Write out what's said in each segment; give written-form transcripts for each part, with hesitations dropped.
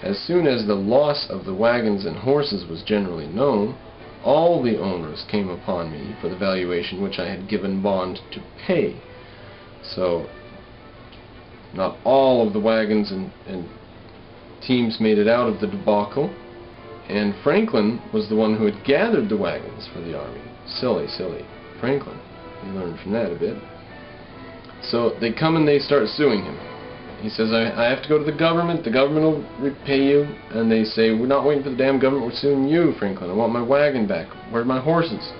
As soon as the loss of the wagons and horses was generally known, all the owners came upon me for the valuation which I had given bond to pay. So, not all of the wagons and teams made it out of the debacle, and Franklin was the one who had gathered the wagons for the army. Silly, silly Franklin. We learned from that a bit. So they come and they start suing him. He says, I have to go to the government will repay you. And they say, we're not waiting for the damn government, we're suing you, Franklin. I want my wagon back. Where are my horses?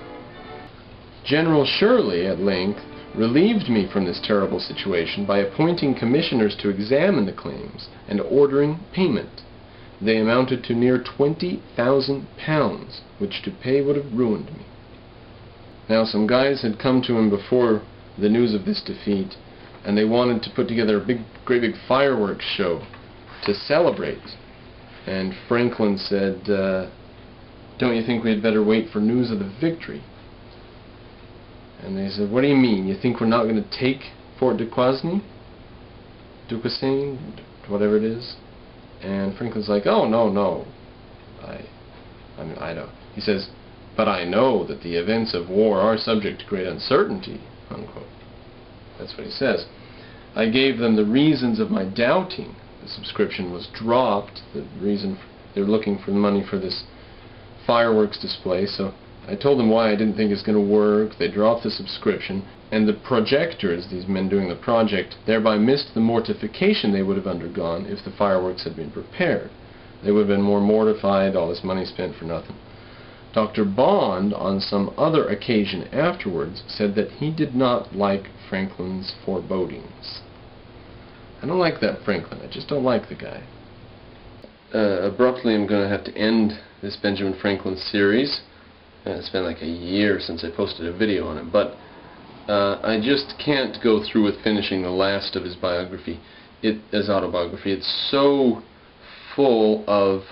General Shirley, at length, relieved me from this terrible situation by appointing commissioners to examine the claims and ordering payment. They amounted to near £20,000, which to pay would have ruined me. Now some guys had come to him before the news of this defeat, and they wanted to put together a great big fireworks show to celebrate. And Franklin said, don't you think we had better wait for news of the victory? And they said, what do you mean? You think we're not going to take Fort Duquesne? Duquesne? Whatever it is? And Franklin's like, oh, no. I mean, I don't. He says, but I know that the events of war are subject to great uncertainty, unquote. That's what he says. I gave them the reasons of my doubting. The subscription was dropped. The reason they're looking for the money for this fireworks display. So I told them why I didn't think it's going to work. They dropped the subscription. And the projectors, these men doing the project, thereby missed the mortification they would have undergone if the fireworks had been prepared. They would have been more mortified, all this money spent for nothing. Dr. Bond, on some other occasion afterwards, said that he did not like Franklin's forebodings. I don't like that Franklin. I just don't like the guy. Abruptly, I'm going to have to end this Benjamin Franklin series. It's been like a year since I posted a video on it, but I just can't go through with finishing the last of his biography, his autobiography. It's so full of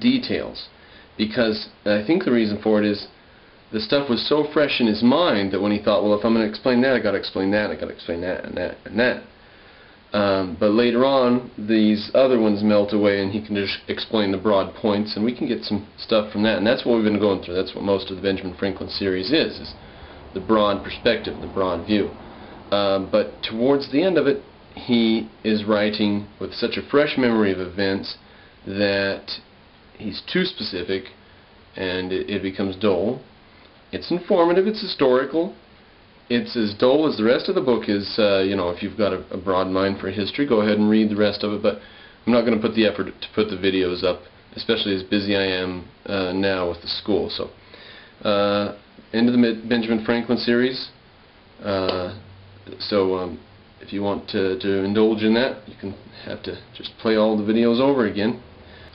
details. Because I think the reason for it is the stuff was so fresh in his mind that when he thought, well, if I'm going to explain that, I got to explain that, I got to explain that, and that, and that. But later on, these other ones melt away, and he can just explain the broad points, and we can get some stuff from that. And that's what we've been going through. That's what most of the Benjamin Franklin series is the broad perspective, the broad view. But towards the end of it, he is writing with such a fresh memory of events that he's too specific, and it becomes dull. It's informative, it's historical, it's as dull as the rest of the book is. You know, if you've got a broad mind for history, go ahead and read the rest of it, but I'm not going to put the effort to put the videos up, especially as busy I am now with the school. So, end of the Benjamin Franklin series. If you want to indulge in that, you can have to just play all the videos over again.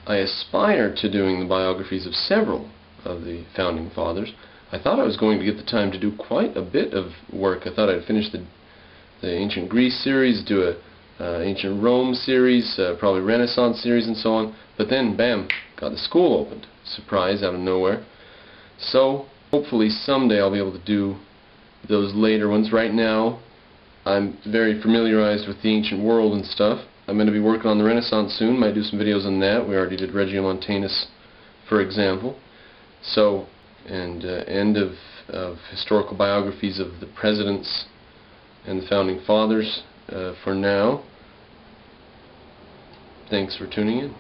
I aspire to doing the biographies of several of the Founding Fathers. I thought I was going to get the time to do quite a bit of work. I thought I'd finish the Ancient Greece series, do a Ancient Rome series, probably Renaissance series and so on. But then, bam, got the school opened. Surprise out of nowhere. So, hopefully someday I'll be able to do those later ones. Right now, I'm very familiarized with the ancient world and stuff. I'm going to be working on the Renaissance soon. Might do some videos on that. We already did Regiomontanus, for example. So, and end of historical biographies of the presidents and the Founding Fathers for now. Thanks for tuning in.